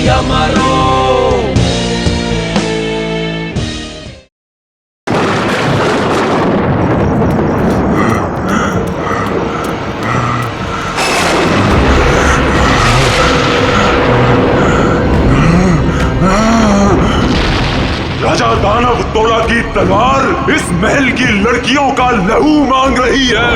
या मरो। राजा दानव तोला की तलवार इस महल की लड़कियों का लहू मांग रही है।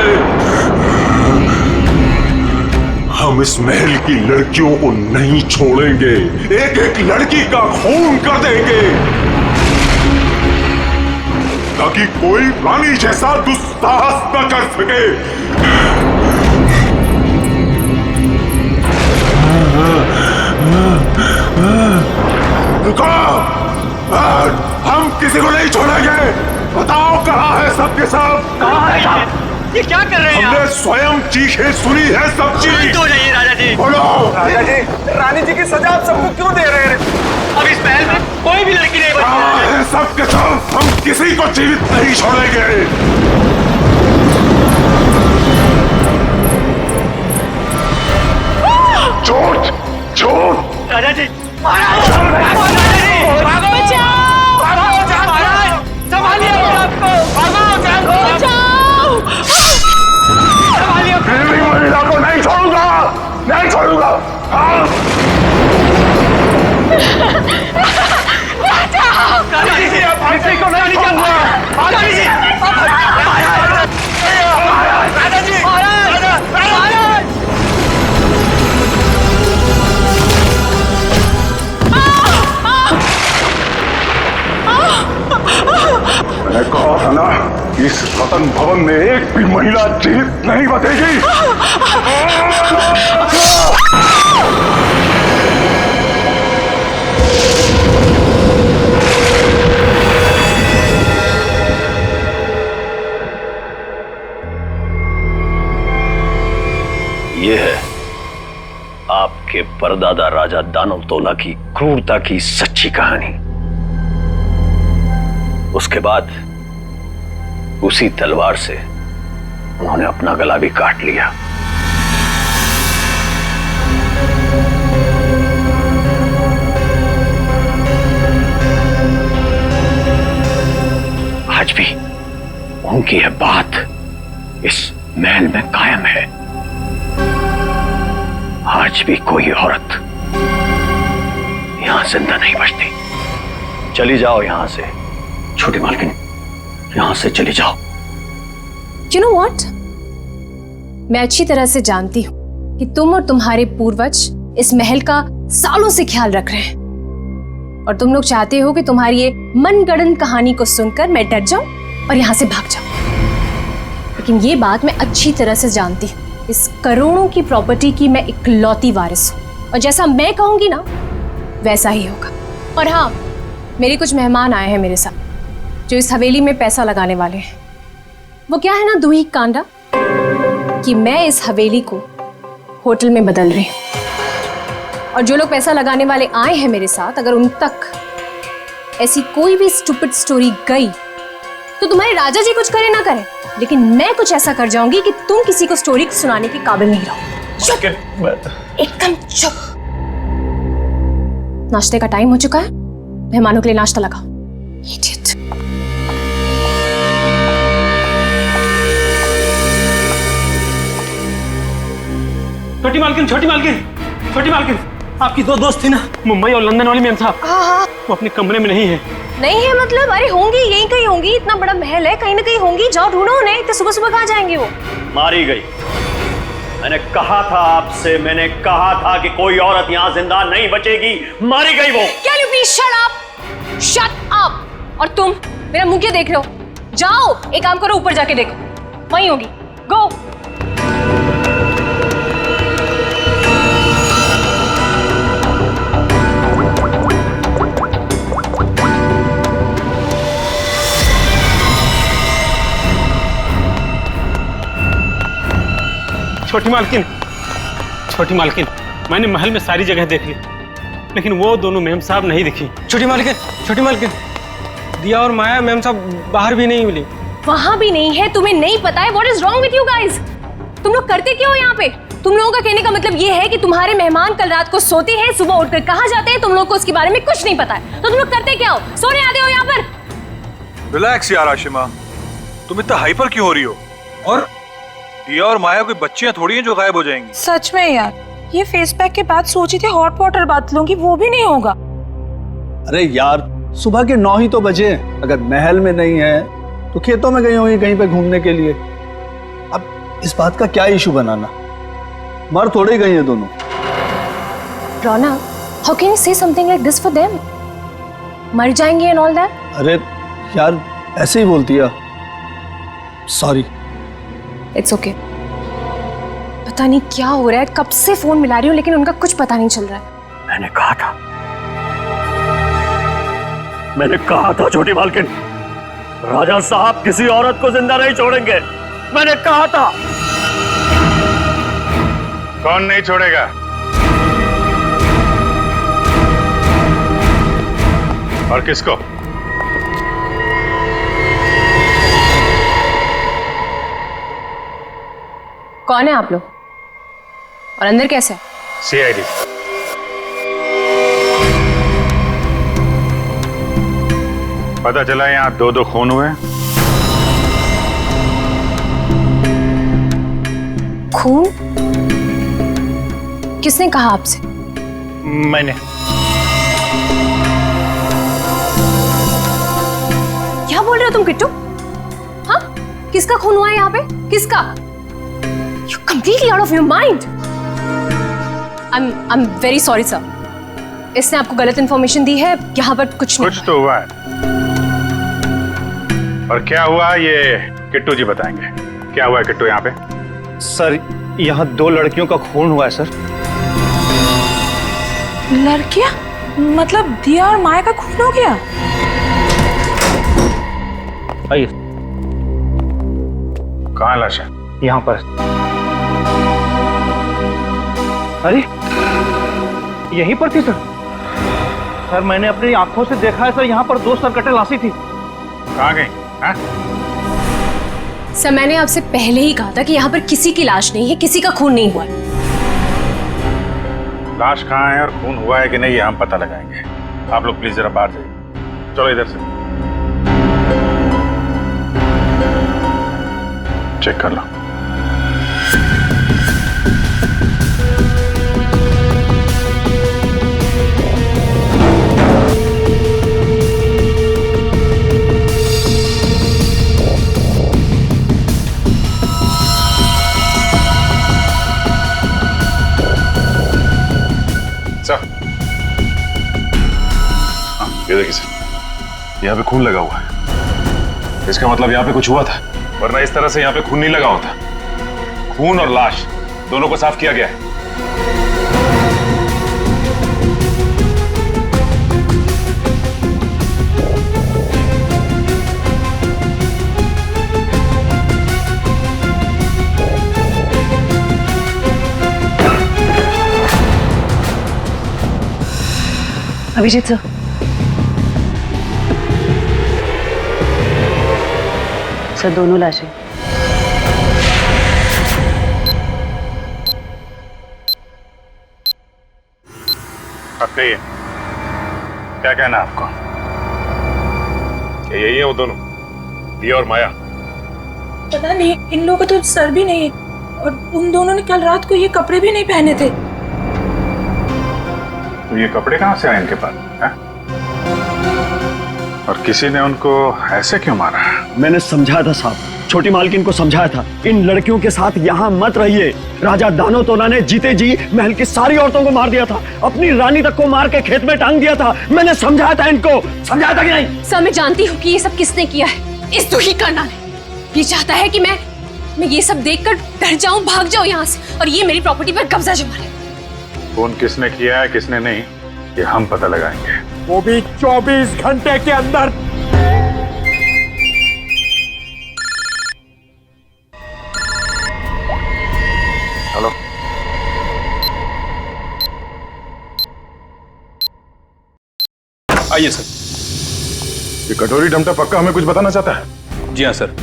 हम इस महल की लड़कियों को नहीं छोड़ेंगे, एक एक लड़की का खून कर देंगे ताकि कोई रानी जैसा दुस्साहस न कर सके। रुको, हम किसी को नहीं छोड़ेंगे। बताओ कहाँ है सबके सब? कहाँ है सब? ये क्या कर रहे हैं? हमने स्वयं चीखें सुनी है सब चीज। तो जाइए राजा जी। बोलो राजा जी, रानी जी की सजा आप सबको क्यों दे रहे हैं? अब इस महल में कोई भी लड़की नहीं कहाँ बची। है सबके सब? हम किसी को जीवित नहीं छोड़ेंगे। झूठ झूठ। राजा जी महाराज, संभालिए आपको, संभालिए। देवी महिला को नहीं छोड़ूंगा, नहीं छोड़ूंगा। राजा जी आप किसी को नहीं छोड़ूंगा। राजा जी, राजा जी, महाराज। मैंने कहा था ना, इस रतन भवन में एक भी महिला जीवित नहीं बचेगी। ये है आपके परदादा राजा दानव तोला की क्रूरता की सच्ची कहानी। उसके बाद उसी तलवार से उन्होंने अपना गला भी काट लिया। आज भी उनकी यह बात इस महल में कायम है। आज भी कोई औरत यहां जिंदा नहीं बचती। चली जाओ यहां से छोटी मालकिन, यहां से चली जाओ। You know what? मैं अच्छी तरह से जानती हूं कि तुम और तुम्हारे पूर्वज इस महल का सालों से ख्याल रख रहे हैं और तुम लोग चाहते हो कि तुम्हारी ये मनगढ़ंत कहानी को सुनकर मैं डर जाऊं और यहां से भाग जाऊं। लेकिन ये बात मैं अच्छी तरह से जानती हूं, इस करोड़ों की प्रॉपर्टी की मैं इकलौती वारिस हूं और जैसा मैं कहूंगी ना वैसा ही होगा। और हाँ, मेरे कुछ मेहमान आए हैं मेरे साथ जो इस हवेली में पैसा लगाने वाले हैं। वो क्या है ना दूही कांडा कि मैं इस हवेली को होटल में बदल रही हूं और जो लोग पैसा लगाने वाले आए हैं मेरे साथ, अगर उन तक ऐसी कोई भी स्टूपिड स्टोरी गई तो तुम्हारे राजा जी कुछ करे ना करे, लेकिन मैं कुछ ऐसा कर जाऊंगी कि तुम किसी को स्टोरी सुनाने के काबिल नहीं रहो। चुप, एकदम चुप। नाश्ते का टाइम हो चुका है, मेहमानों के लिए नाश्ता लगाओ। Idiot। छोटी मालकिन, छोटी मालकिन, छोटी मालकिन, आपकी दो दोस्त थी ना, मुंबई और लंदन वाली मैम साहब। हाँ, वो अपने कमरे में नहीं है। नहीं है मतलब? अरे होंगी, यहीं कहीं होंगी, इतना बड़ा महल है, कहीं ना कहीं होंगी। जाओ ढूंढो उन्हें। इतने सुबह सुबह कहाँ जाएंगे वो? मारी गई। मैंने कहा था आपसे, मैंने कहा था कि कोई औरत यहाँ जिंदा नहीं बचेगी। मारी गई वो। Can you please shut up? Shut up। और तुम मेरा मुंह क्या देख रहे हो? जाओ, एक काम करो, ऊपर जाके देखो, वहीं होगी। गो। छोटी मालकिन, छोटी मालकिन, मैंने महल में सारी जगह देख ली, लेकिन वो दोनों मेम साहब नहीं दिखी। छोटी मालकिन, दिया और माया मेम साहब बाहर भी नहीं मिली। वहां भी नहीं है? तुम्हें नहीं पता है? What is wrong with you guys? तुम लोग करते क्यों हो यहाँ पे? तुम लोगों का कहने का मतलब ये है कि तुम्हारे मेहमान कल रात को सोते हैं, सुबह उठकर कहाँ जाते हैं, तुम लोग को उसके बारे में कुछ नहीं पता है, तो तुम लोग करते क्या हो? सोने आते हो यहाँ पर? रिलैक्स यार आशिमा, तुम इतना हाइपर क्यों हो रही हो? और दिया और माया कोई बच्चियां थोड़ी हैं जो गायब हो जाएंगी। सच में यार, ये फेस पैक के बाद सोची थी हॉट वाटर बात लूंगी, वो भी नहीं होगा। अरे यार, सुबह के 9 ही तो बजे हैं। अगर महल में नहीं है तो खेतों में गई होंगी कहीं पे घूमने के लिए। अब इस बात का क्या इशू बनाना, मर थोड़ी गई हैं दोनों। रोना, हाउ कैन यू से something like this for them? मर जाएंगे एंड ऑल दैट? अरे यार, ऐसे ही बोलती है। सॉरी। It's okay. पता नहीं क्या हो रहा है, कब से फोन मिला रही हूँ लेकिन उनका कुछ पता नहीं चल रहा है। मैंने कहा था छोटी मालकिन, राजा साहब किसी औरत को जिंदा नहीं छोड़ेंगे। मैंने कहा था। कौन नहीं छोड़ेगा? और किसको? कौन है आप लोग और अंदर कैसे है? सीआईडी। पता चला यहाँ 2-2 खून हुए। खून? किसने कहा आपसे? मैंने। क्या बोल रहे हो तुम किट्टू? हाँ, किसका खून हुआ है यहाँ पे? किसका? You completely out of your mind. I'm very sorry sir. इसने आपको गलत इंफॉर्मेशन दी है, यहाँ पर कुछ नहीं। कुछ तो हुआ है। और क्या हुआ ये किट्टू जी बताएंगे। क्या हुआ है किट्टू यहाँ पे? सर, यहाँ 2 लड़कियों का खून हुआ है सर। लड़कियां? मतलब दिया और माया का खून हो गया? आइए। कहाँ लाश है? यहाँ पर। अरे यहीं पर थी सर। सर, मैंने अपनी आंखों से देखा है सर, यहाँ पर 2 सरकटे लाशी थी। कहाँ गई? हाँ? सर, मैंने आपसे पहले ही कहा था कि यहाँ पर किसी की लाश नहीं है, किसी का खून नहीं हुआ। लाश कहाँ है और खून हुआ है कि नहीं, ये हम पता लगाएंगे। आप लोग प्लीज जरा बाहर जाइए। चलो इधर से चेक कर लो। ये देखिए सर, यहाँ पे खून लगा हुआ है। इसका मतलब यहाँ पे कुछ हुआ था, वरना इस तरह से यहाँ पे खून नहीं लगा होता। खून और लाश दोनों को साफ किया गया है। अभिजीत सर, सर दोनों लाशें। अब कहिए, क्या कहना है आपको? क्या यही है वो दोनों, दिया और माया? पता नहीं, इन लोगों का तो सर भी नहीं है और उन दोनों ने कल रात को ये कपड़े भी नहीं पहने थे। तो ये कपड़े कहाँ से आए इनके पास है? और किसी ने उनको ऐसे क्यों मारा? मैंने समझाया था साहब, छोटी मालकिन को समझाया था, इन लड़कियों के साथ यहाँ मत रहिए। राजा दानवतोला ने जीते जी महल की सारी औरतों को मार दिया था, अपनी रानी तक को मार के खेत में टांग दिया था। मैंने समझाया था इनको, समझाया था कि नहीं? सर, मैं जानती हूँ कि ये सब किसने किया है। इस दुखी करना ने ये चाहता है कि मैं ये सब देखकर डर जाऊं, भाग जाऊं यहाँ से और ये मेरी प्रॉपर्टी पर कब्जा जमा ले। खून किसने किया है किसने नहीं, ये हम पता लगाएंगे। वो भी 24 घंटे के अंदर। हेलो, आइए सर। ये कटोरी डमटा पक्का हमें कुछ बताना चाहता है? जी हाँ सर,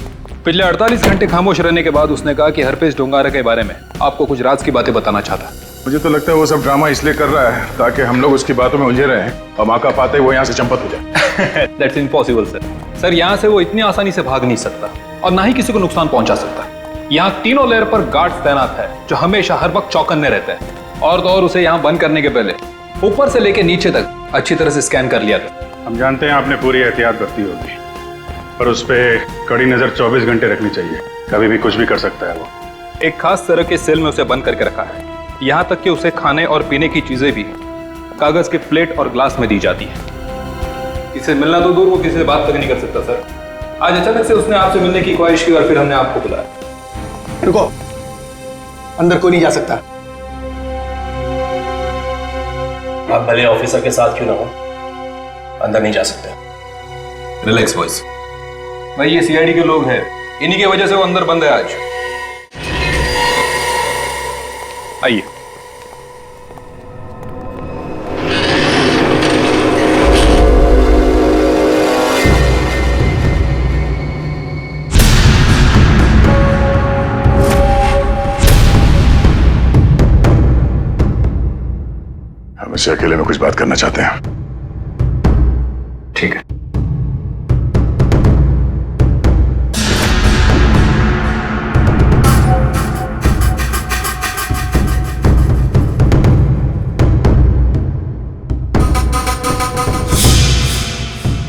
पिछले 48 घंटे खामोश रहने के बाद उसने कहा कि हरपेश डोंगारा के बारे में आपको कुछ राज की बातें बताना चाहता है। मुझे तो लगता है वो सब ड्रामा इसलिए कर रहा है ताकि हम लोग उसकी बातों में उलझे रहे और मौका पाते ही वो यहाँ से चंपत हो जाए। That's impossible sir. सर यहाँ से वो इतनी आसानी से भाग नहीं सकता और ना ही किसी को नुकसान पहुंचा सकता। यहाँ तीनों लेयर पर गार्ड्स तैनात है जो हमेशा हर वक्त चौकन्ने रहते हैं। और तो और उसे यहाँ बंद करने के पहले ऊपर से लेकर नीचे तक अच्छी तरह से स्कैन कर लिया था। हम जानते हैं आपने पूरी एहतियात बरती होगी, पर उस पर कड़ी नजर 24 घंटे रखनी चाहिए। कभी भी कुछ भी कर सकता है वो। एक खास तरह के सेल में उसे बंद करके रखा है। यहाँ तक कि उसे खाने और पीने की चीजें भी कागज के प्लेट और ग्लास में दी जाती है। किसी से मिलना तो दूर, वो किसी से बात तक नहीं कर सकता सर। आज अचानक से उसने आपसे मिलने की ख्वाहिश की और फिर हमने आपको बुलाया। रुको, अंदर कोई नहीं जा सकता। आप भले ऑफिसर के साथ क्यों ना हो, अंदर नहीं जा सकते। Relax boys. भाई ये सीआईडी के लोग हैं, इन्हीं की वजह से वो अंदर बंद है आज। आइए। हम इससे अकेले में कुछ बात करना चाहते हैं। ठीक है।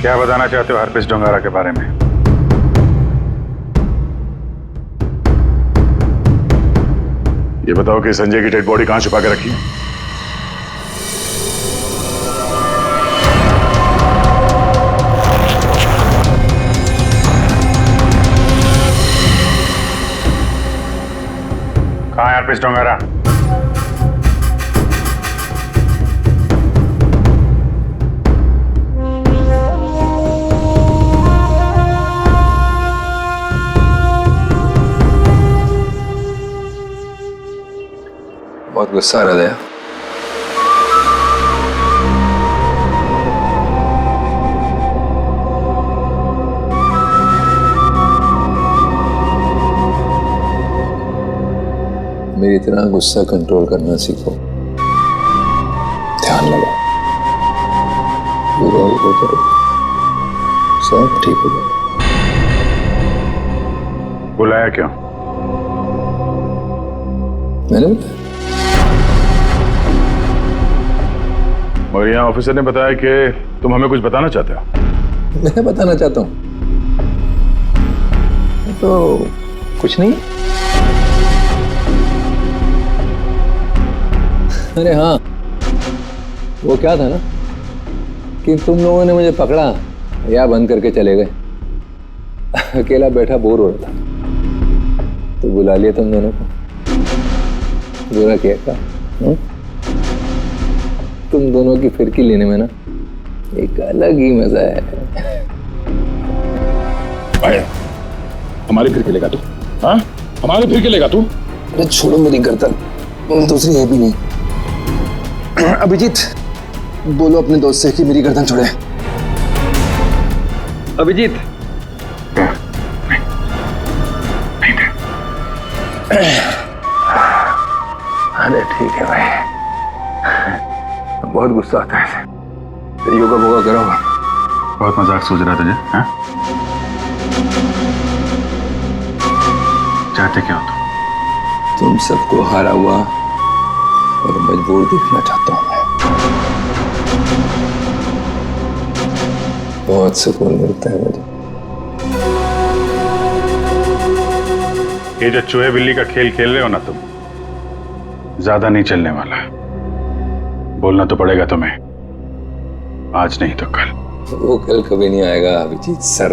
क्या बताना चाहते हो हरपेश डोंगारा के बारे में? ये बताओ कि संजय की डेड बॉडी कहां छुपा के रखी है? कहाँ है हरपेश डोंगारा? बहुत गुस्सा आ रहा है। मेरी तरह गुस्सा कंट्रोल करना सीखो। ध्यान लगाओ, पूरा वो करो, सब ठीक हो जाएगा। बुलाया क्यों? मैंने बताया। और यहाँ ऑफिसर ने बताया कि तुम हमें कुछ बताना चाहते हो। मैं बताना चाहता हूँ तो कुछ नहीं। अरे हाँ, वो क्या था ना कि तुम लोगों ने मुझे पकड़ा या बंद करके चले गए। अकेला बैठा बोर हो रहा था तो बुला लिया तुम दोनों को। बुरा किया क्या? तुम दोनों की फिरकी लेने में ना एक अलग ही मजा है। हमारी फिरकी लेगा तू? हाँ, हमारी फिरकी लेगा तू? अरे छोड़ो मेरी गर्दन, दूसरी है भी नहीं। अभिजीत, बोलो अपने दोस्त से कि मेरी गर्दन छोड़े। अभिजीत, अरे ठीक है भाई, बहुत गुस्सा आता है। तो योगा वोगा करो। बहुत मजाक सूझ रहा तुझे? हाँ? चाहते क्या हो तुम सबको हारा हुआ और मजबूर देखना चाहता हूं मैं। बहुत सुकून मिलता है मुझे। ये जो चूहे बिल्ली का खेल खेल रहे हो ना तुम, ज्यादा नहीं चलने वाला। बोलना तो पड़ेगा तुम्हें, आज नहीं तो कल। वो कल कभी नहीं आएगा अभिजीत सर।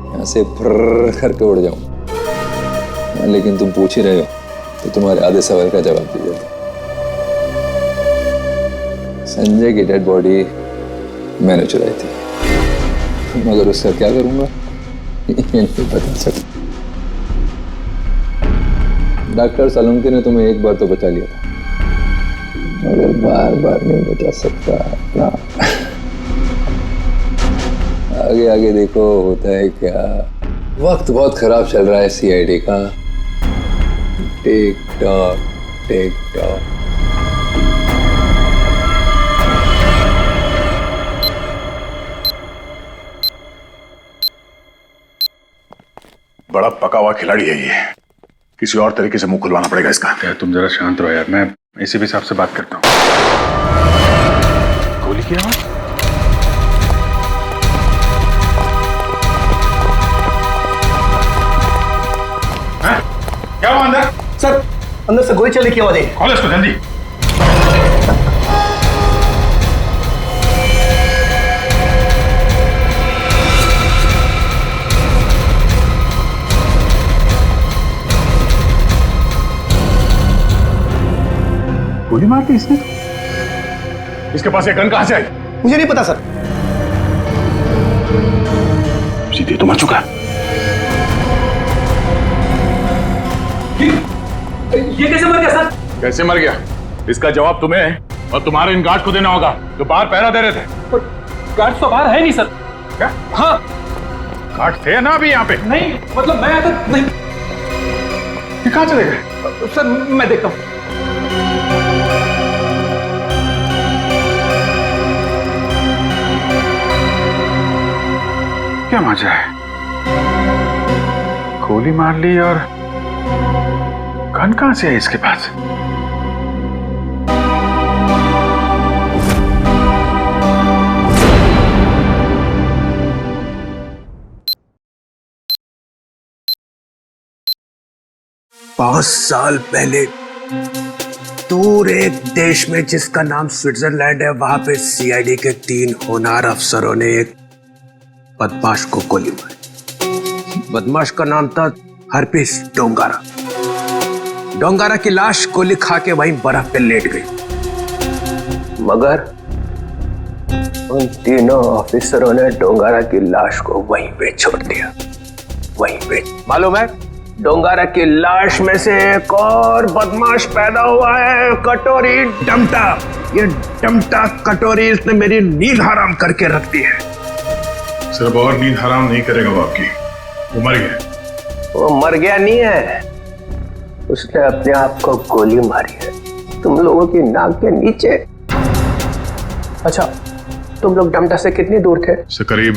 यहाँ से फर्र करके उड़ जाऊं। लेकिन तुम पूछ ही रहे हो तो तुम्हारे आधे सवाल का जवाब दे देता। संजय की डेड बॉडी मैंने चुराई थी, मगर उसका क्या करूंगा ये नहीं बता सकता। डॉक्टर सालुंके ने तुम्हें एक बार तो बचा लिया था, मगर बार बार नहीं बचा सकता ना। आगे आगे देखो होता है क्या। वक्त बहुत खराब चल रहा है सीआईडी का। Tick tock tick tock. बड़ा पका हुआ खिलाड़ी है ये, किसी और तरीके से मुंह खुलवाना पड़ेगा इसका। क्या तुम जरा शांत रहो यार, मैं इसी भी हिसाब से बात करता हूँ। गोली की आवाज? क्या हुआ अंदर? सर अंदर से गोली चलने की आवाज है। खोलो इसको जल्दी। गोली मार दी इसने? इसके पास ये गन कहां से आई? मुझे नहीं पता सर। सीधे तो मर चुका है। ये कैसे मर गया सर? कैसे मर गया इसका जवाब तुम्हें और तुम्हारे इन गार्ड को देना होगा जो बाहर पहरा दे रहे थे। गार्ड तो बाहर है नहीं सर। क्या? हाँ गार्ड थे ना अभी यहाँ पे? नहीं, मतलब मैं तो नहीं। ये कहां चले गए? सर मैं देखता हूँ। क्या माजरा है? गोली मार ली और गन कहां से है इसके पास? पांच साल पहले दूर एक देश में जिसका नाम स्विट्जरलैंड है, वहां पे सीआईडी के 3 होनहार अफसरों ने एक बदमाश को गोली मारी। बदमाश का नाम था हरपीस डोंगारा। डोंगारा की लाश गोली खा के वहीं बर्फ पे लेट गई, मगर उन तीनों ऑफिसरों ने डोंगारा की लाश को वहीं पे छोड़ दिया। वहीं पे मालूम है, डोंगारा की लाश में से एक और बदमाश पैदा हुआ है, कटोरी डमटा। ये डमटा कटोरी इसने मेरी नींद हराम करके रख दी है। सिर्फ और नींद हराम नहीं करेगा वो आपकी, वो मर गया। वो मर गया नहीं है, उसने अपने आप को गोली मारी है तुम लोगों की नाक के नीचे। अच्छा, तुम लोग डमटा से कितनी दूर थे? से करीब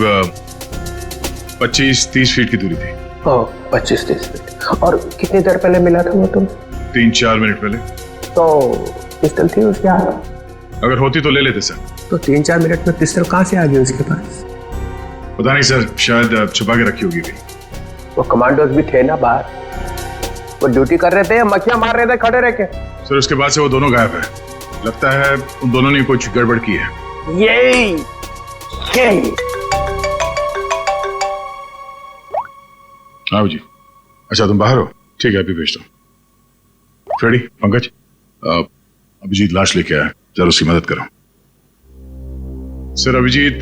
25-30 फीट की दूरी थी। 25-30 फीट। और कितनी देर पहले मिला था वो तुम? 3-4 मिनट पहले। तो पिस्टल थी उसके हाथ? अगर होती तो ले लेते सर। तो 3-4 मिनट में पिस्टल कहां से आ गई उसके पास? पता नहीं सर, शायद छुपा के रखी होगी कहीं। वो कमांडोज भी थे ना बाहर, वो ड्यूटी कर रहे थे या मक्खियां मार रहे थे खड़े रह के? सर उसके बाद से वो दोनों गायब है। लगता है उन दोनों ने कुछ गड़बड़ की है। यही आओ जी। अच्छा तुम बाहर हो? ठीक है, अभी भेजता हूँ। फ्रेडी, पंकज, अभिजीत लाश लेके आया, जरा उसकी मदद करो। सर अभिजीत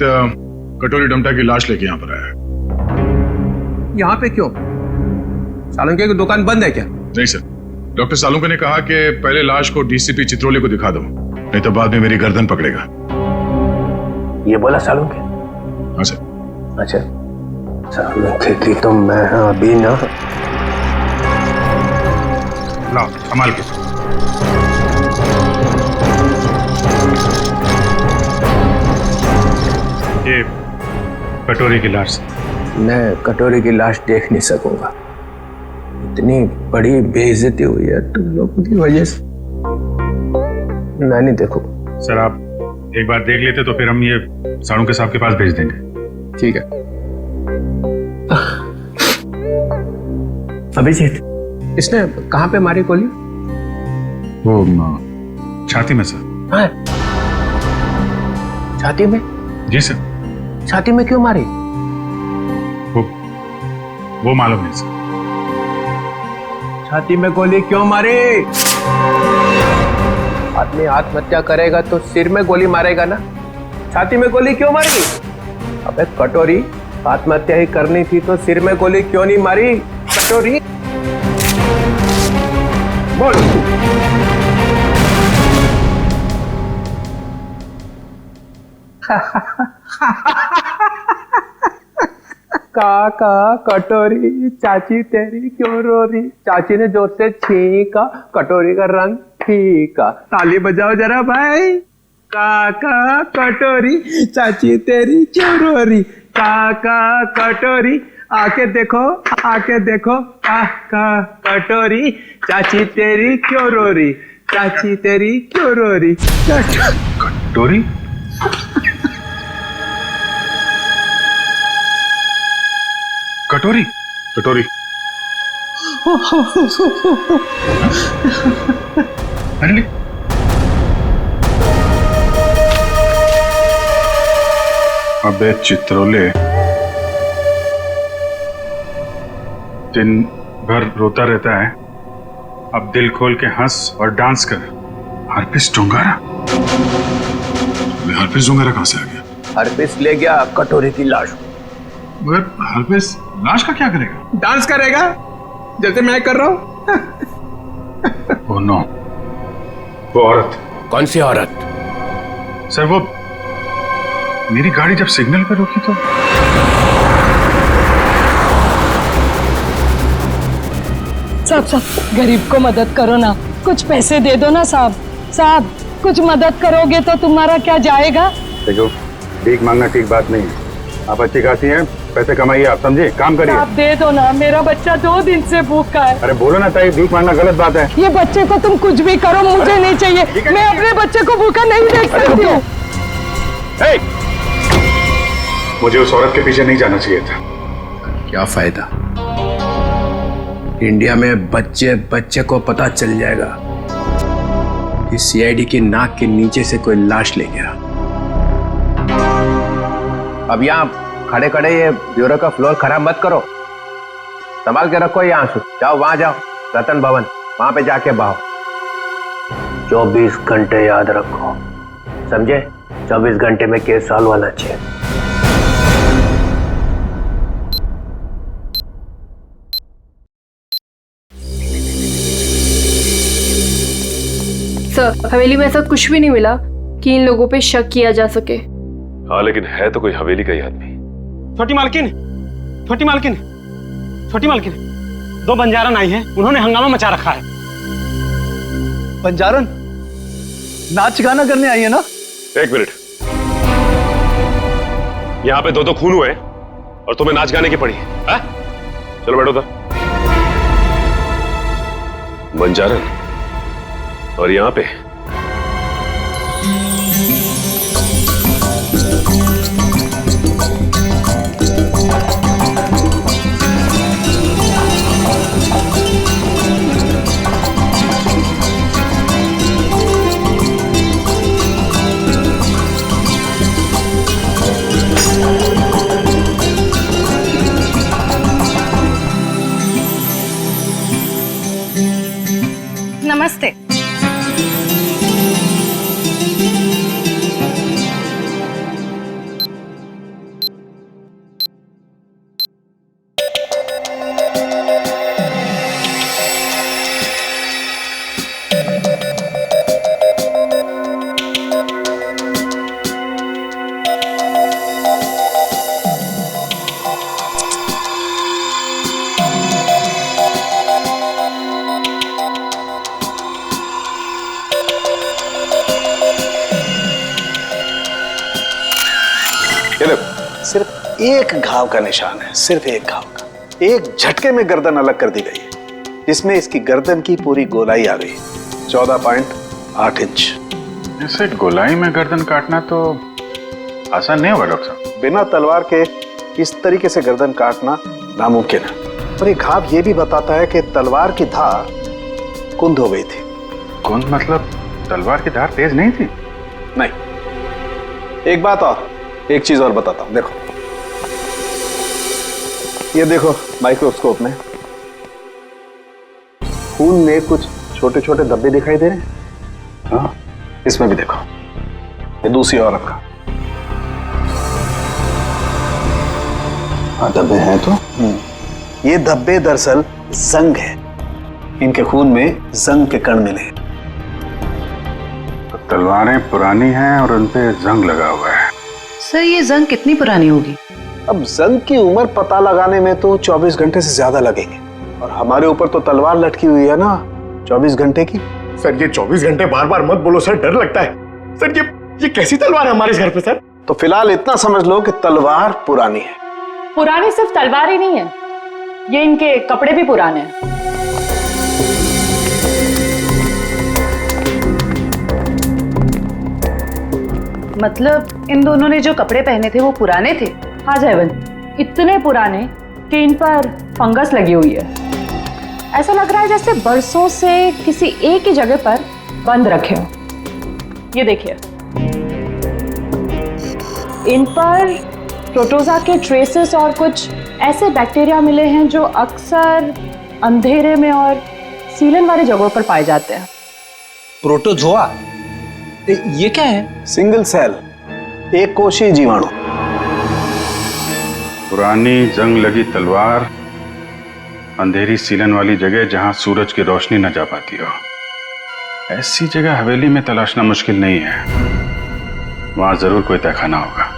कटोरी डमटा की लाश लेके यहाँ पर आया है। यहाँ पे क्यों? सालुंके की दुकान बंद है क्या? नहीं सर, डॉक्टर सालुंके ने कहा कि पहले लाश को डीसीपी चित्रोले को दिखा दो, नहीं तो बाद में मेरी गर्दन पकड़ेगा। ये बोला सालुंके? हाँ सर। अच्छा, सालुंके की तो मैं अभी ना। लाओ संभाल के। ये कटोरी की लाश। मैं कटोरी की लाश देख नहीं सकूंगा, इतनी बड़ी बेइज्जती हुई है तुम लोगों की वजह से। मैं नहीं देखूंगा। सर आप एक बार देख लेते तो फिर हम ये सालुंके साहब के पास भेज देंगे। ठीक है। अभिजीत, इसने कहां पे मारी गोली? वो छाती में सर। हाँ, छाती में? जी सर। छाती में क्यों मारी? वो मालूम नहीं सर। छाती में गोली क्यों मारी? आदमी आत्महत्या करेगा तो सिर में गोली मारेगा ना, छाती में गोली क्यों मारी? अबे कटोरी, आत्महत्या ही करनी थी तो सिर में गोली क्यों नहीं मारी? कटोरी बोल। काका कटोरी चाची तेरी क्यों रो रही। चाची ने जोर से छींका, कटोरी का रंग फीका। ताली बजाओ जरा भाई। काका कटोरी चाची तेरी क्यों रो रही। काका कटोरी आके देखो, आके देखो। काका कटोरी चाची तेरी क्यों रो रही। चाची तेरी क्यों रो रही। कटोरी कटोरी कटोरी अरे अबे चित्रोले, दिन भर रोता रहता है, अब दिल खोल के हंस और डांस कर। हरपिस डोंगारा? हरपिस डोंगारा कहां से आ गया? हरपिस ले गया कटोरी की लाश। मगर हरपिस लाश का क्या करेगा? डांस करेगा जैसे मैं कर रहा हूं। ओह नो, वो औरत। कौन सी औरत? सर वो मेरी गाड़ी जब सिग्नल पे रुकी तो साहब गरीब को मदद करो ना, कुछ पैसे दे दो ना साहब। साहब कुछ मदद करोगे तो तुम्हारा क्या जाएगा। देखो, भीख मांगना ठीक बात नहीं है। आप अच्छी खाती हैं, पैसे कमाइए, आप समझे, काम करिए। आप दे दो ना, मेरा बच्चा 2 दिन से भूखा है। अरे बोलो ना ताई, भीख मांगना गलत बात है। ये बच्चे को तुम कुछ भी करो, मुझे नहीं चाहिए। मैं अपने बच्चे को भूखा नहीं देख सकती हूँ। मुझे उस औरत के पीछे नहीं जाना चाहिए था। क्या फायदा, इंडिया में बच्चे बच्चे को पता चल जाएगा कि सीआईडी की नाक के नीचे से कोई लाश ले गया। अब यहाँ खड़े खड़े ये ब्यूरो का फ्लोर खराब मत करो, संभाल के रखो ये आंसू। जाओ वहां जाओ, रतन भवन, वहां पे जाके बहाओ। 24 घंटे याद रखो, समझे? 24 घंटे में केस सॉल्व होना चाहिए। सर, हवेली में ऐसा कुछ भी नहीं मिला कि इन लोगों पे शक किया जा सके। हाँ, लेकिन है तो कोई हवेली का ही आदमी। छोटी मालकिन, छोटी मालकिन, छोटी मालकिन, 2 बंजारन आई हैं, उन्होंने हंगामा मचा रखा है। बंजारन नाच गाना करने आई है ना? 1 मिनट, यहाँ पे 2 खून हुए और तुम्हें नाच गाने की पड़ी है? चलो बैठो उधर। बंजारन और यहाँ पे नमस्ते। सिर्फ एक घाव का निशान है, सिर्फ एक घाव का। एक झटके में गर्दन अलग कर दी गई है, जिसमें इसकी गर्दन की पूरी गोलाई आ गई, 14.8 इंच। ऐसे गोलाई में गर्दन काटना तो आसान नहीं होगा डॉक्टर साहब। बिना तलवार के इस तरीके से गर्दन काटना नामुमकिन है। और ये घाव ये भी बताता है कि तलवार की धार कुंद हो गई थी। कुंद मतलब तलवार की धार तेज नहीं थी? नहीं। एक बात और, एक चीज और बताता हूं, देखो ये देखो माइक्रोस्कोप में खून में कुछ छोटे छोटे धब्बे दिखाई दे रहे हैं। हाँ, इसमें भी देखो, ये दूसरी औरत का। हाँ, धब्बे हैं तो। ये धब्बे दरअसल जंग है, इनके खून में जंग के कण मिले। तो तलवारें पुरानी हैं और उन पे जंग लगा हुआ है। सर, ये जंग कितनी पुरानी होगी? अब जंग की उम्र पता लगाने में तो 24 घंटे से ज्यादा लगेंगे, और हमारे ऊपर तो तलवार लटकी हुई है ना 24 घंटे की। सर ये 24 घंटे बार बार मत बोलो सर, डर लगता है। सर ये कैसी तलवार है हमारे घर पे सर? तो फिलहाल इतना समझ लो कि तलवार पुरानी है। पुरानी सिर्फ तलवार ही नहीं है, ये इनके कपड़े भी पुराने हैं। मतलब इन दोनों ने जो कपड़े पहने थे वो पुराने थे? हाँ जयवंत, इतने पुराने कि इन पर फंगस लगी हुई है। ऐसा लग रहा है जैसे बरसों से किसी एक ही जगह पर बंद रखे हो। ये देखिए, इन पर प्रोटोजा के ट्रेसेस और कुछ ऐसे बैक्टीरिया मिले हैं जो अक्सर अंधेरे में और सीलन वाली जगहों पर पाए जाते हैं। प्रोटोजोआ ये क्या है? सिंगल सेल, एक कोशीय जीवाणु। पुरानी जंग लगी तलवार, अंधेरी सीलन वाली जगह जहां सूरज की रोशनी न जा पाती हो। ऐसी जगह हवेली में तलाशना मुश्किल नहीं है, वहां जरूर कोई तहखाना होगा।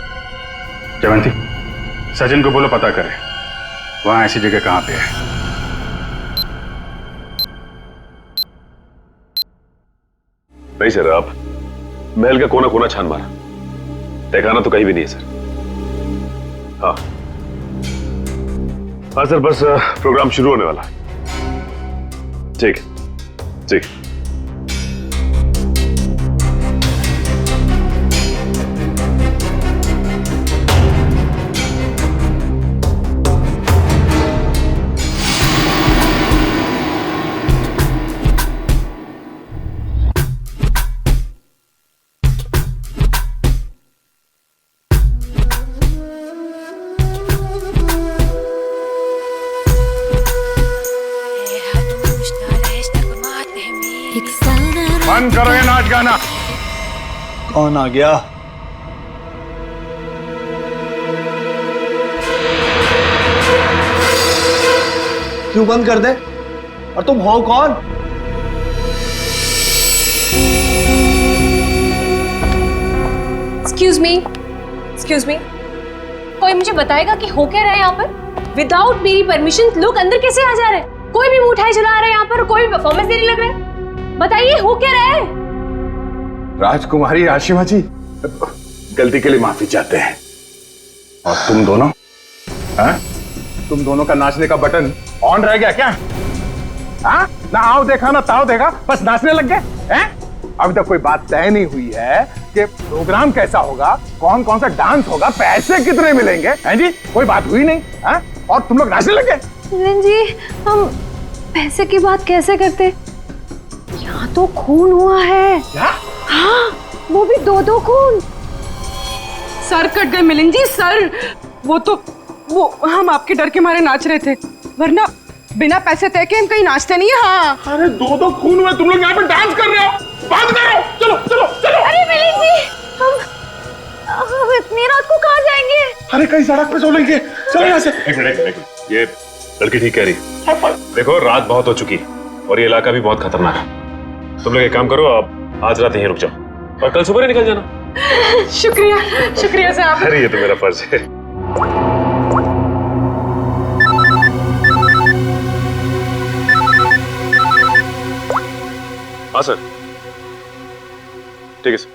जयवंती, सचिन को बोलो पता करे वहां ऐसी जगह कहां पे है। नहीं सर, आप महल का कोना कोना छान मारा, तहखाना तो कहीं भी नहीं है सर। हाँ हाँ सर, बस प्रोग्राम शुरू होने वाला है। ठीक ठीक। बंद करो ये नाच गाना। कौन आ गया? क्यों बंद कर दे? और तुम हो कौन? एक्सक्यूज मी, कोई मुझे बताएगा कि हो क्या रहा है यहाँ पर? विदाउट मेरी परमिशन लोग अंदर कैसे आ जा रहे हैं? कोई भी मिठाई चला रहा है यहाँ पर, कोई भी परफॉर्मेंस देने लग रहा है। बताइए हो क्या रहा है? राजकुमारी आशिमा जी, गलती के लिए माफी चाहते हैं। और तुम दोनों, हाँ? तुम दोनों का नाचने का बटन ऑन रह गया क्या? हाँ? ना आओ देखा ना ताओ देखा, बस नाचने लग गए हैं? अभी तक कोई बात तय नहीं हुई है कि प्रोग्राम कैसा होगा, कौन कौन सा डांस होगा, पैसे कितने मिलेंगे, हैं जी? कोई बात हुई नहीं, हाँ? और तुम लोग नाचने लग गए। जी, हम पैसे की बात कैसे करते? यहाँ तो खून हुआ है। क्या? हाँ, वो भी 2-2 खून। सर कट गए मिलिंद जी, सर। वो हम आपके डर के मारे नाच रहे थे, वरना बिना पैसे तय के हम कहीं नाचते नहीं है। हाँ। अरे 2-2 खून हुए, तुम लोग यहाँ पे डांस कर रहे हो, बंद करो, चलो चलो चलो। अरे मिलिंद जी, हम इतनी रात को कहाँ जाएंगे? अरे कहीं सड़क पे सो लेंगे, चलो यहाँ से। एक मिनट, ये लड़की ठीक कह रही है। देखो रात बहुत हो चुकी है और ये इलाका भी बहुत खतरनाक है। तुम लोग एक काम करो, आप आज रात यहीं रुक जाओ और कल सुबह निकल जाना। शुक्रिया साहब। अरे ये तो मेरा फर्ज है। हाँ सर, ठीक है सर।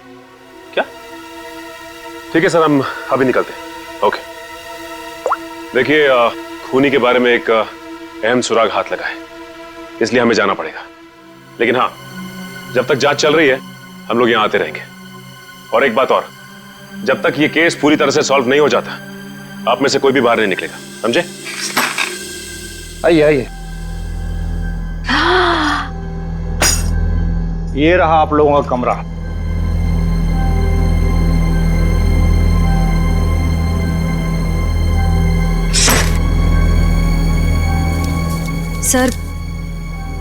क्या? ठीक है सर, हम अभी निकलते हैं। ओके। देखिए, खूनी के बारे में एक अहम सुराग हाथ लगा है, इसलिए हमें जाना पड़ेगा। लेकिन हाँ, जब तक जांच चल रही है हम लोग यहाँ आते रहेंगे। और एक बात और, जब तक ये केस पूरी तरह से सॉल्व नहीं हो जाता, आप में से कोई भी बाहर नहीं निकलेगा, समझे? आइए आइए। ये रहा आप लोगों का कमरा। सर,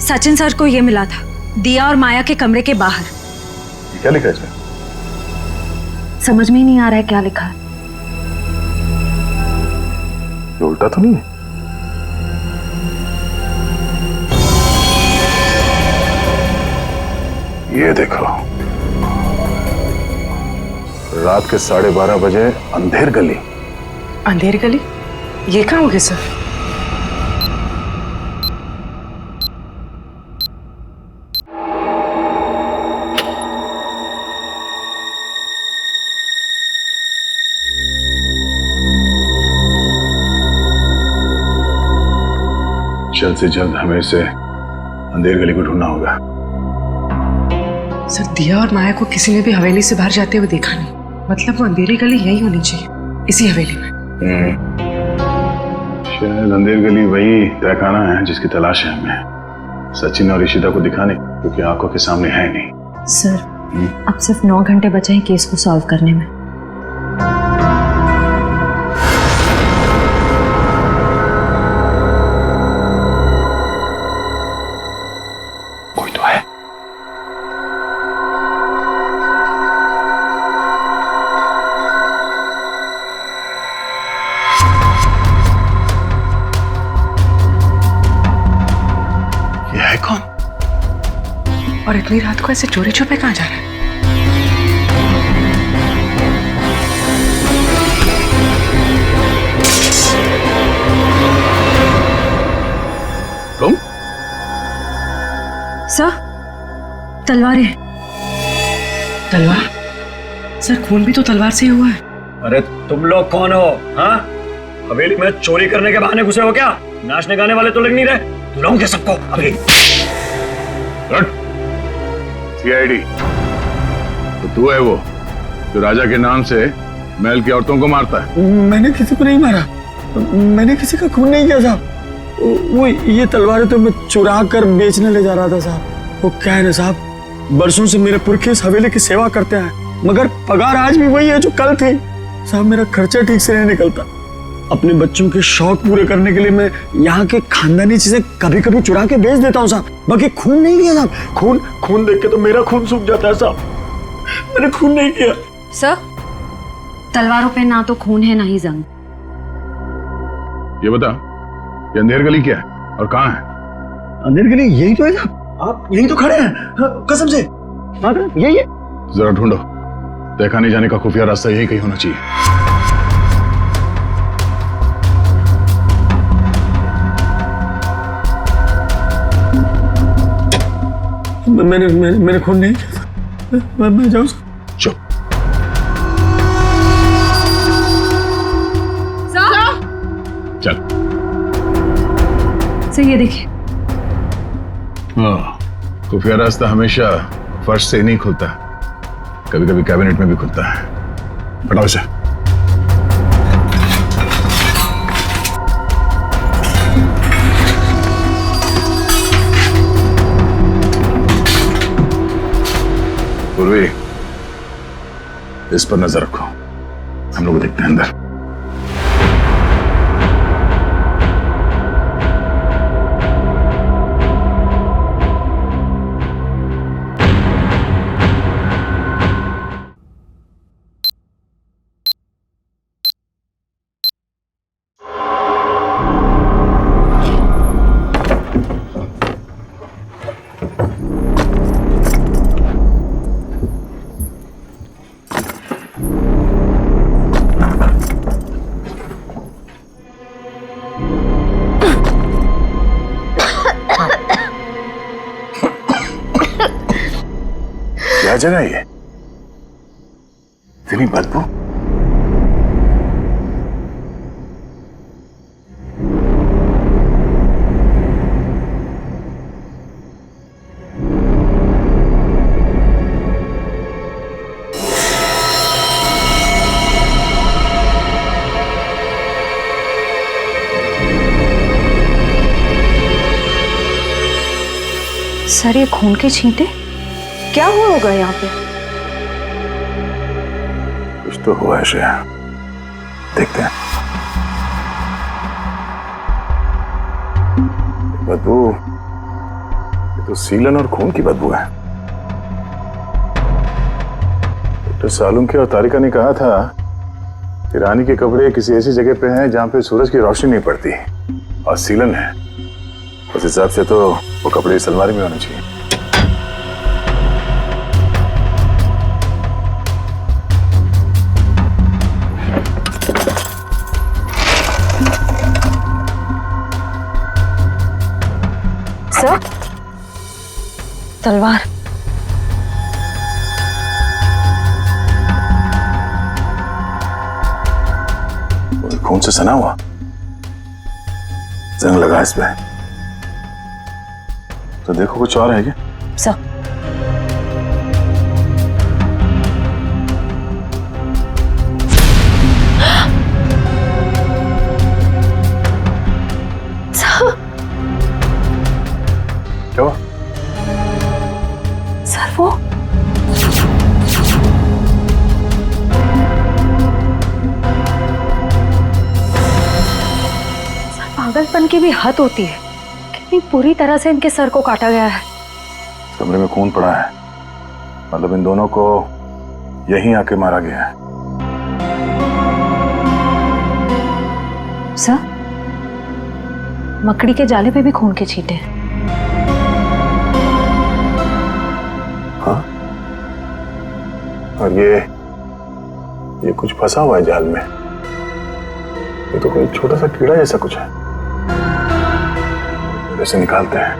सचिन सर को ये मिला था दिया और माया के कमरे के बाहर। क्या लिखा है इसमें? समझ में ही नहीं आ रहा है क्या लिखा है। ये उल्टा तो नहीं है? ये देखो, रात के 12:30 बजे अंधेर गली, अंधेर गली, ये कहाँ हो गए सर? जल्द से जल्द हमें इसे अंधेर गली को ढूंढना होगा। सर दिया और माया को किसी ने भी हवेली से बाहर जाते हुए देखा नहीं, मतलब वो अंधेरी गली यही होनी चाहिए, इसी हवेली में। शायद अंधेर गली वही तहखाना है जिसकी तलाश है हमें सचिन और ईशिता को दिखाने, क्योंकि आंखों के सामने है नहीं। सर अब सिर्फ 9 घंटे बचे हैं केस को सॉल्व करने में। कोई तो है। ये है कौन? और इतनी रात को ऐसे चोरी छुपे कहाँ जा रहा है? तुम? सर तलवारें। तलवार? सर खून भी तो तलवार से ही हुआ है। अरे तुम लोग कौन हो? हाँ, हवेली में चोरी करने के बहाने घुसे हो क्या? नाचने गाने वाले तो लग नहीं रहे। बुलाऊंगे सबको अभी। सीआईडी तो तू है वो जो राजा के नाम से महल की औरतों को मारता है? मैंने किसी को नहीं मारा, मैंने किसी का खून नहीं किया साहब। वो ये तलवारें तो मैं चुरा कर बेचने ले जा रहा था साहब। वो क्या है ना साहब, बरसों से मेरे पुरखे इस हवेली की सेवा करते हैं, मगर पगार आज भी वही है जो कल थी साहब। मेरा खर्चा ठीक से नहीं निकलता। अपने बच्चों के शौक पूरे करने के लिए मैं यहाँ के खानदानी चीजें कभी कभी चुरा के बेच देता हूँ साहब। बाकी खून नहीं किया साहब। खून देख के तो मेरा खून सूख जाता है साहब। मैंने खून नहीं किया। सर तलवारों पे ना तो खून है ना ही जंग। ये बता, ये अंधेर गली क्या है और कहाँ है? अंधेर गली यही तो है साहब, आप यही तो खड़े हैं। हाँ, कसम से यही है। जरा ढूंढो, तहखाने जाने का खुफिया रास्ता यही कहीं होना चाहिए। मैंने खून नहीं किया। मैं जाऊँ? चुप। चल। सर ये देखिए। हाँ, खुफिया रास्ता हमेशा फर्श से नहीं खुलता, कभी कभी कैबिनेट में भी खुलता है। हटाओ इसे। पूर्वी, इस पर नजर रखो, हम लोग देखते हैं अंदर। क्या जगह है ये? इतनी बदबू। सर ये खून के छींटे क्या हुआ होगा यहाँ पे? कुछ तो हुआ है श्रेया, देखते हैं। बदबू, ये तो सीलन और खून की बदबू है। डॉक्टर सालुंखे और तारिका ने कहा था कि रानी के कपड़े किसी ऐसी जगह पे हैं जहां पे सूरज की रोशनी नहीं पड़ती, और सीलन है। उस हिसाब से तो वो कपड़े इस अलमारी में होने चाहिए। सर, तलवार। खून से सना हुआ जंग लगा इसमें। तो देखो कुछ और है क्या? सर, क्या हुआ? सर वो पागलपन की भी हद होती है। कितनी पूरी तरह से इनके सर को काटा गया है। कमरे में खून पड़ा है, मतलब इन दोनों को यहीं आके मारा गया है। सर, मकड़ी के जाले पे भी खून के छींटे हैं। हाँ? और ये कुछ फंसा हुआ है जाल में। ये तो कोई छोटा सा कीड़ा जैसा कुछ है। इसे निकालते हैं।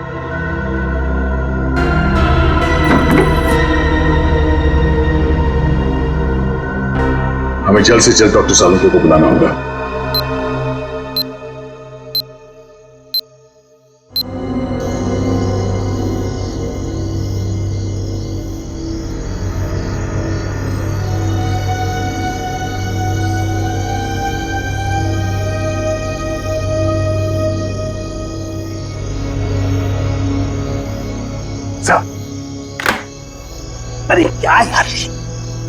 हमें जल्द से जल्द डॉक्टर सालुंके को बुलाना होगा। अरे क्या यार,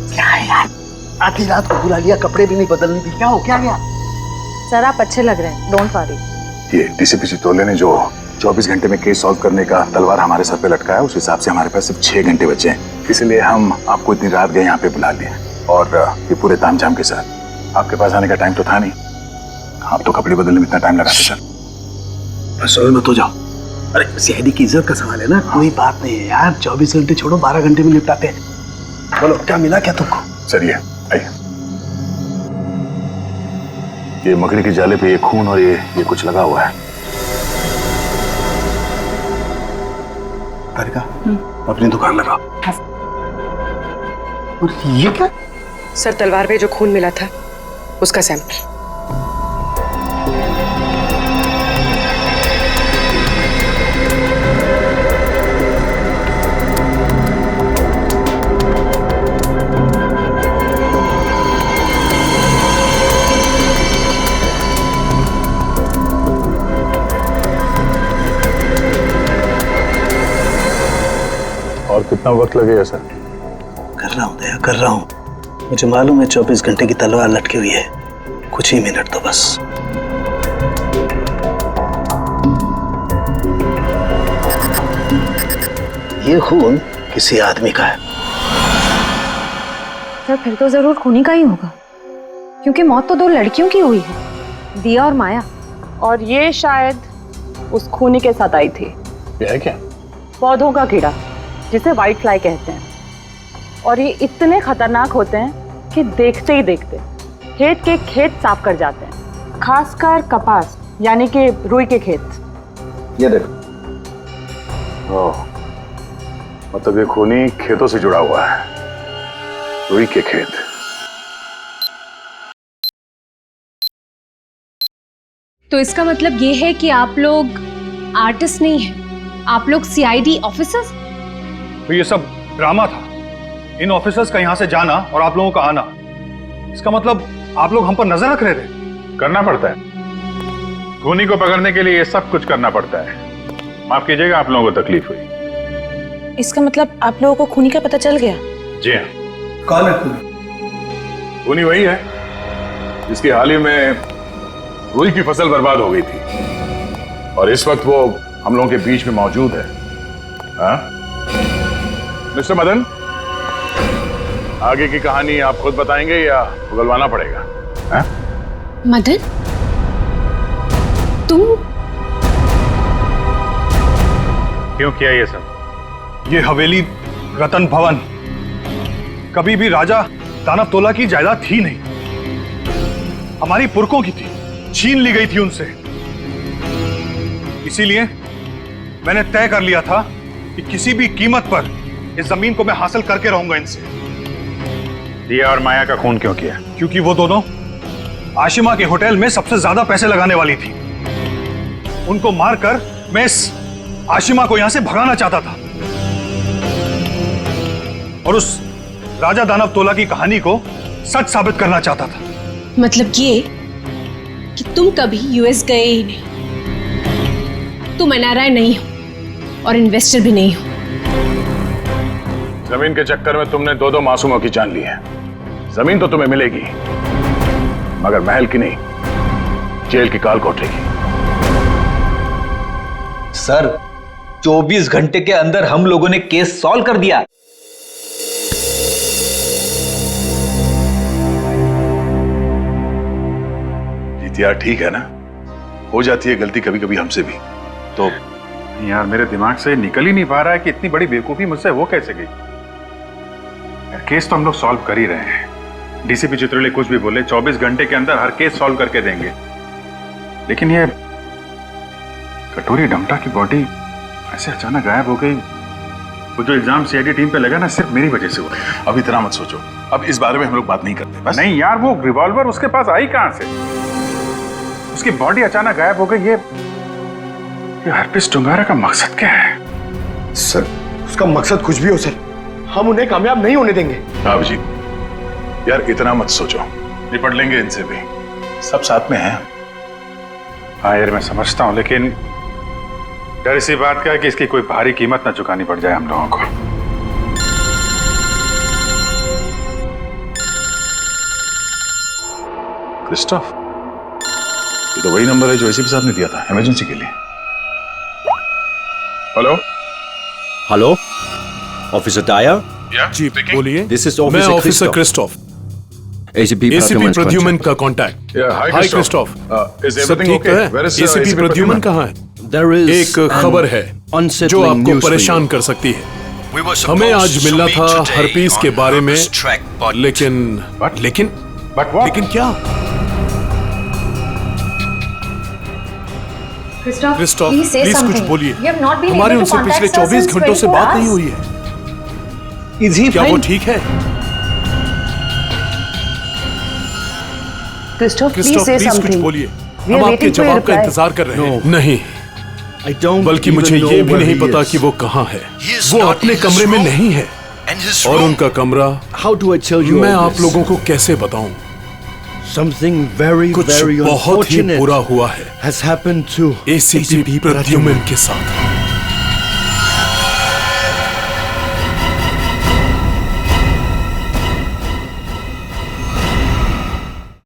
क्या है यार, आधी रात को बुला लिया, कपड़े भी नहीं बदलने दी। क्या हो, क्या गया? सर आप अच्छे लग रहे हैं, डोंट वरी। ये डीसीपी चितौले ने जो 24 घंटे में केस सॉल्व करने का तलवार हमारे सर पे लटकाया, उस हिसाब से हमारे पास सिर्फ 6 घंटे बचे हैं। इसलिए हम आपको इतनी रात गए यहाँ पे बुला लिए, और ये पूरे तामझाम के साथ। आपके पास आने का टाइम तो था नहीं, आप तो कपड़े बदलने में इतना टाइम लगाते सर। बस मत हो जाओ। अरे सीआईडी की इज्जत का सवाल है ना, कोई बात नहीं है यार। 24 घंटे छोड़ो, 12 घंटे में निपटाते हैं। बोलो क्या मिला क्या तुमको? सर ये आइए, ये मकड़ी के जाले पे ये खून और ये कुछ लगा हुआ है। तारिका, अपनी दुकान लगाओ। और ये क्या? सर तलवार पे जो खून मिला था उसका सैंपल। और कितना वक्त लगेगा सर? कर रहा हूँ दया, कर रहा हूँ। मुझे मालूम है 24 घंटे की तलवार लटकी हुई है, कुछ ही मिनट तो बस। ये खून किसी आदमी का है। सर फिर तो जरूर खूनी का ही होगा, क्योंकि मौत तो 2 लड़कियों की हुई है, दिया और माया। और ये शायद उस खूनी के साथ आई थी। ये है क्या? पौधों का कीड़ा, जिसे व्हाइट फ्लाई कहते हैं। और ये इतने खतरनाक होते हैं कि देखते ही देखते खेत के खेत साफ कर जाते हैं, खासकर कपास यानी कि रुई के खेत। ये देखो, ओह, मतलब ये खूनी खेतों से जुड़ा हुआ है, रुई के खेत। तो इसका मतलब ये है कि आप लोग आर्टिस्ट नहीं हैं, आप लोग सीआईडी ऑफिसर्स? तो ये सब ड्रामा था। इन ऑफिसर्स का यहाँ से जाना और आप लोगों का आना, इसका मतलब आप लोग हम पर नजर रख रहे थे। करना पड़ता है, खूनी को पकड़ने के लिए ये सब कुछ करना पड़ता है। माफ कीजिएगा, आप लोगों को तकलीफ हुई। इसका मतलब आप लोगों को खूनी का पता चल गया? जी हाँ। कौन है खूनी? खूनी वही है जिसकी हाल ही में रुई की फसल बर्बाद हो गई थी, और इस वक्त वो हम लोगों के बीच में मौजूद है। हाँ? मिस्टर मदन, आगे की कहानी आप खुद बताएंगे या उगलवाना पड़ेगा? हाँ? मदन, तुम क्यों किया ये सब? ये हवेली रतन भवन कभी भी राजा दानव तोला की जायदाद थी नहीं, हमारी पुरखों की थी, छीन ली गई थी उनसे। इसीलिए मैंने तय कर लिया था कि किसी भी कीमत पर इस जमीन को मैं हासिल करके रहूंगा इनसे। दिया और माया का खून क्यों किया? क्योंकि वो दोनों आशिमा के होटल में सबसे ज्यादा पैसे लगाने वाली थी। उनको मारकर मैं इस आशिमा को यहां से भगाना चाहता था और उस राजा दानव तोला की कहानी को सच साबित करना चाहता था। मतलब ये कि तुम कभी यूएस गए ही नहीं। तुम एनआरआई नहीं हो और इन्वेस्टर भी नहीं हो। जमीन के चक्कर में तुमने दो मासूमों की जान ली है। जमीन तो तुम्हें मिलेगी, मगर महल की नहीं, जेल की काल कोठरी। सर 24 घंटे के अंदर हम लोगों ने केस सॉल्व कर दिया। यार ठीक है ना, हो जाती है गलती कभी कभी हमसे भी। तो यार मेरे दिमाग से निकल ही नहीं पा रहा है कि इतनी बड़ी बेवकूफी मुझसे वो कैसे गई। केस तो हम लोग सॉल्व कर ही रहे हैं। डीसीपी चित्रोले कुछ भी बोले, 24 घंटे के अंदर हर केस सॉल्व करके देंगे। लेकिन ये कटोरी डमटा की बॉडी ऐसे अचानक गायब हो गई। वो जो इल्जाम सीआईडी टीम पे लगा ना, सिर्फ मेरी वजह से हुआ। अब इतना मत सोचो, अब इस बारे में हम लोग बात नहीं करते बस। नहीं यार, वो रिवॉल्वर उसके पास आई कहां से? उसकी बॉडी अचानक गायब हो गई। ये हरपिस टुंगारा का मकसद क्या है? सर उसका मकसद कुछ भी हो सर, हम उन्हें कामयाब नहीं होने देंगे। अभिजीत यार इतना मत सोचो, निपट लेंगे इनसे भी, सब साथ में हैं। हाँ यार मैं समझता हूं, लेकिन डर इसी बात का है कि इसकी कोई भारी कीमत ना चुकानी पड़ जाए हम लोगों को। क्रिस्टोफ, ये तो वही नंबर है जो एसीपी साहब ने दिया था इमरजेंसी के लिए। Hello hello, officer Dyer. जी बोलिए। दिस इज मैं ऑफिसर क्रिस्टोफ, एसीपी प्रद्युमन का कांटेक्ट। हाय क्रिस्टोफ, सब ठीक है? एसीपी प्रद्युमन कहाँ है? एक खबर है जो आपको परेशान कर सकती है। हमें आज मिलना था हरपीस के बारे में, लेकिन क्या? क्रिस्टोफ प्लीज कुछ बोलिए। हमारी उनसे पिछले 24 घंटों से बात नहीं हुई है। क्या वो ठीक है? क्रिस्टोफ प्लीज कुछ बोलिए, हम आपके जवाब का इंतजार कर रहे हैं। नहीं, बल्कि मुझे ये भी नहीं पता कि वो कहाँ है। वो अपने कमरे में नहीं है और उनका कमरा मैं आप लोगों को कैसे बताऊं? कुछ बहुत ही बुरा हुआ है एसीपी प्रद्युमन के साथ।